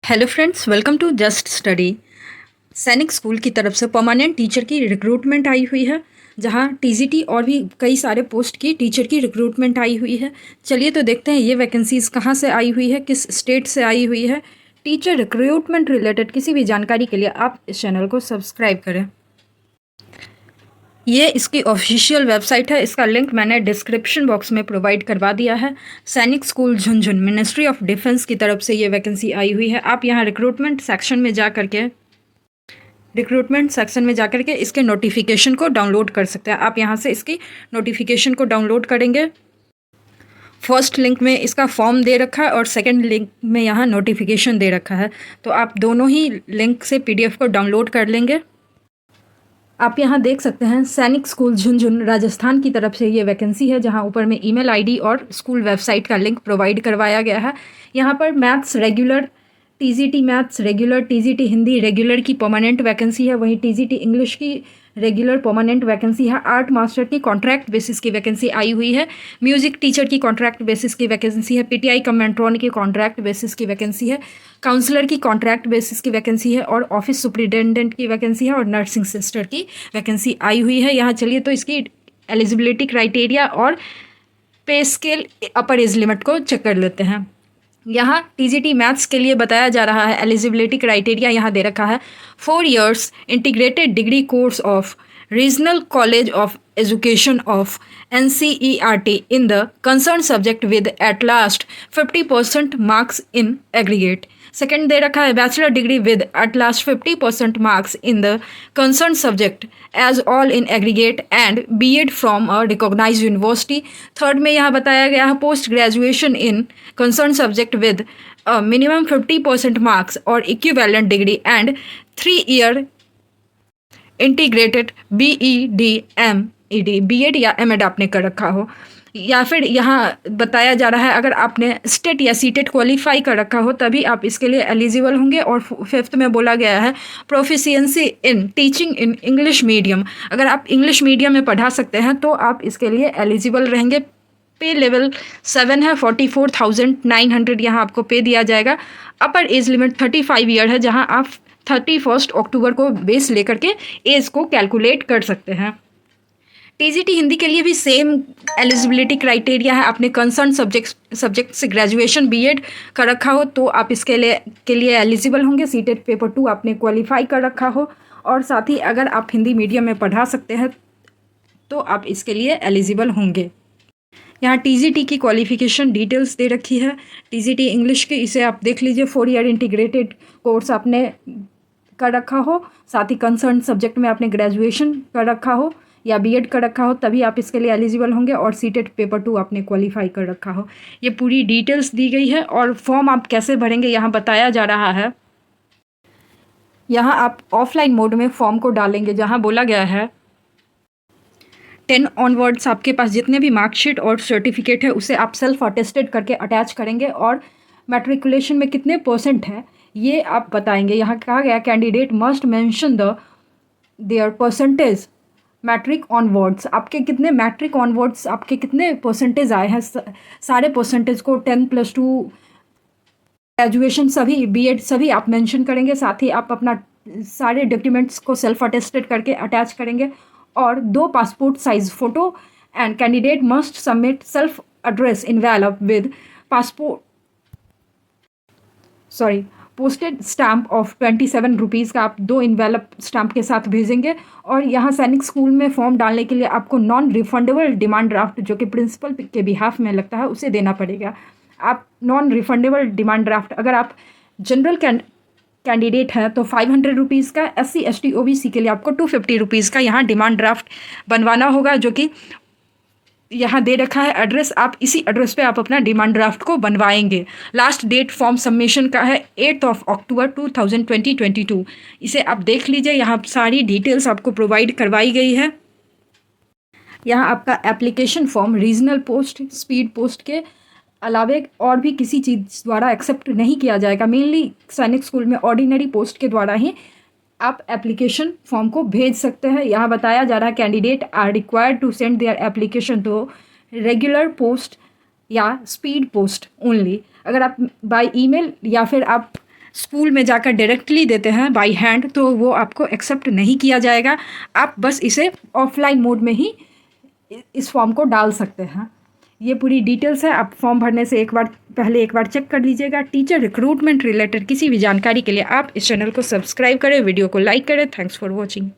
Hello friends, welcome to just study. सैनिक school की तरफ से परमानेंट टीचर की रिक्रूटमेंट आई हुई है, जहां टीजीटी और भी कई सारे पोस्ट की टीचर की रिक्रूटमेंट आई हुई है। चलिए तो देखते हैं ये वैकेंसीज़ कहां से आई हुई है, किस स्टेट से आई हुई है। टीचर रिक्रूटमेंट रिलेटेड किसी भी जानकारी के लिए आप इस चैनल को सब्सक्राइब करें। ये इसकी ऑफिशियल वेबसाइट है, इसका लिंक मैंने डिस्क्रिप्शन बॉक्स में प्रोवाइड करवा दिया है। सैनिक school Jhunjhun ministry of defence की तरफ से ये वैकेंसी आई हुई है। आप यहाँ रिक्रूटमेंट सेक्शन में जा करके इसके नोटिफिकेशन को डाउनलोड कर सकते हैं। आप यहाँ से इसकी नोटिफिकेशन को डाउनलोड करेंगे। फर्स्ट लिंक में इसका फॉर्म दे रखा है और सेकंड लिंक में यहाँ नोटिफिकेशन दे रखा है, तो आप दोनों ही लिंक से पीडीएफ को डाउनलोड कर लेंगे। आप यहाँ देख सकते हैं सैनिक स्कूल झुंझुन राजस्थान की तरफ से ये वैकेंसी है, जहाँ ऊपर में ईमेल आईडी और स्कूल वेबसाइट का लिंक प्रोवाइड करवाया गया है। यहाँ पर maths regular, TGT maths regular, TGT Hindi regular की परमानेंट वैकेंसी है, वहीं टीजीटी इंग्लिश की रेगुलर परमानेंट वैकेंसी है। आर्ट मास्टर की कॉन्ट्रैक्ट बेसिस की वैकेंसी आई हुई है। म्यूजिक टीचर की कॉन्ट्रैक्ट बेसिस की वैकेंसी है। पीटीआई कमेंट्रॉन की कॉन्ट्रैक्ट बेसिस की वैकेंसी है। काउंसलर की कॉन्ट्रैक्ट बेसिस की वैकेंसी है और ऑफिस सुपरिटेंडेंट की वैकेंसी है और नर्सिंग सिस्टर की वैकेंसी आई हुई है। यहाँ चलिए तो इसकी एलिजिबिलिटी क्राइटेरिया और पे स्केल अपर एज लिमिट को चेक कर लेते हैं। यहाँ टीजीटी मैथ्स के लिए बताया जा रहा है, एलिजिबिलिटी क्राइटेरिया यहाँ दे रखा है। 4 years integrated degree course of regional college of education of NCERT in the concerned subject with at last 50% marks in aggregate। Second दे रखा है bachelor degree with at least 50% marks in the concern subject as all in aggregate and BEd from a recognised university. Third में यहाँ बताया गया है post graduation in concern subject with minimum 50% marks और equivalent degree and 3 year integrated BEd या MEd आपने कर रखा हो, या फिर यहाँ बताया जा रहा है अगर आपने स्टेट या सीटेट क्वालिफाई कर रखा हो तभी आप इसके लिए एलिजिबल होंगे। और फिफ्थ में बोला गया है proficiency in teaching in English medium, अगर आप इंग्लिश मीडियम में पढ़ा सकते हैं तो आप इसके लिए एलिजिबल रहेंगे। पे लेवल 7 है, 44,900 यहाँ आपको पे दिया जाएगा। अपर एज लिमिट 35 ईयर है, जहाँ आप 31 अक्टूबर को बेस लेकर के एज को कैलकुलेट कर सकते हैं। टीजीटी हिंदी के लिए भी सेम एलिजिबिलिटी क्राइटेरिया है। आपने कंसर्न सब्जेक्ट से ग्रेजुएशन बीएड कर रखा हो तो आप इसके लिए एलिजिबल होंगे। सीटेट पेपर 2 आपने क्वालिफाई कर रखा हो और साथ ही अगर आप हिंदी मीडियम में पढ़ा सकते हैं तो आप इसके लिए एलिजिबल होंगे। यहाँ टीजीटी की क्वालिफिकेशन डिटेल्स दे रखी है। टीजीटी इंग्लिश की, इसे आप देख लीजिए, 4 year इंटीग्रेटेड कोर्स आपने कर रखा हो, साथ ही कंसर्न सब्जेक्ट में आपने ग्रेजुएशन कर रखा हो या बीएड कर रखा हो तभी आप इसके लिए एलिजिबल होंगे, और सीटेट पेपर 2 आपने क्वालिफाई कर रखा हो। ये पूरी डिटेल्स दी गई है और फॉर्म आप कैसे भरेंगे यहाँ बताया जा रहा है। यहाँ आप ऑफलाइन मोड में फॉर्म को डालेंगे, जहाँ बोला गया है 10 ऑनवर्ड्स आपके पास जितने भी मार्कशीट और सर्टिफिकेट है उसे आप सेल्फ अटेस्टेड करके अटैच करेंगे और मैट्रिकुलेशन में कितने परसेंट है ये आप बताएंगे। यहाँ कहा गया candidate must mention their percentage matric onwards, आपके कितने मैट्रिक ऑनवर्ड्स आपके कितने परसेंटेज आए हैं, सारे परसेंटेज को 10+2 ग्रेजुएशन सभी बीएड सभी आप मेंशन करेंगे। साथ ही आप अपना सारे डॉक्यूमेंट्स को सेल्फ अटेस्टेड करके अटैच करेंगे और 2 passport size photo, and candidate must submit self address envelope with posted stamp of 27 rupees का आप 2 इन्वेलप स्टैम्प के साथ भेजेंगे। और यहाँ सैनिक स्कूल में फॉर्म डालने के लिए आपको नॉन रिफंडेबल डिमांड ड्राफ्ट जो कि प्रिंसिपल के बिहाफ में लगता है उसे देना पड़ेगा। आप नॉन रिफंडेबल डिमांड ड्राफ्ट, अगर आप जनरल कैंडिडेट है तो 500 रुपीज़ का, SC ST OBC के लिए आपको 250 रुपीज़ का यहाँ डिमांड ड्राफ्ट बनवाना होगा, जो कि यहाँ दे रखा है एड्रेस। आप इसी एड्रेस पे आप अपना डिमांड ड्राफ्ट को बनवाएंगे। लास्ट डेट फॉर्म सबमिशन का है 8 अक्टूबर 2022। इसे आप देख लीजिए, यहाँ सारी डिटेल्स आपको प्रोवाइड करवाई गई है। यहाँ आपका application form regional post, speed post के अलावे और भी किसी चीज़ द्वारा एक्सेप्ट नहीं किया जाएगा। मेनली सैनिक स्कूल में ऑर्डिनरी पोस्ट के द्वारा ही आप एप्लीकेशन फॉर्म को भेज सकते हैं। यहाँ बताया जा रहा है candidate are required to send their application to regular post या स्पीड पोस्ट ओनली। अगर आप बाय ईमेल या फिर आप स्कूल में जाकर डायरेक्टली देते हैं बाय हैंड, तो वो आपको एक्सेप्ट नहीं किया जाएगा। आप बस इसे ऑफलाइन मोड में ही इस फॉर्म को डाल सकते हैं। ये पूरी डिटेल्स है। आप फॉर्म भरने से पहले एक बार चेक कर लीजिएगा। टीचर रिक्रूटमेंट रिलेटेड किसी भी जानकारी के लिए आप इस चैनल को सब्सक्राइब करें, वीडियो को लाइक करें। Thanks for watching.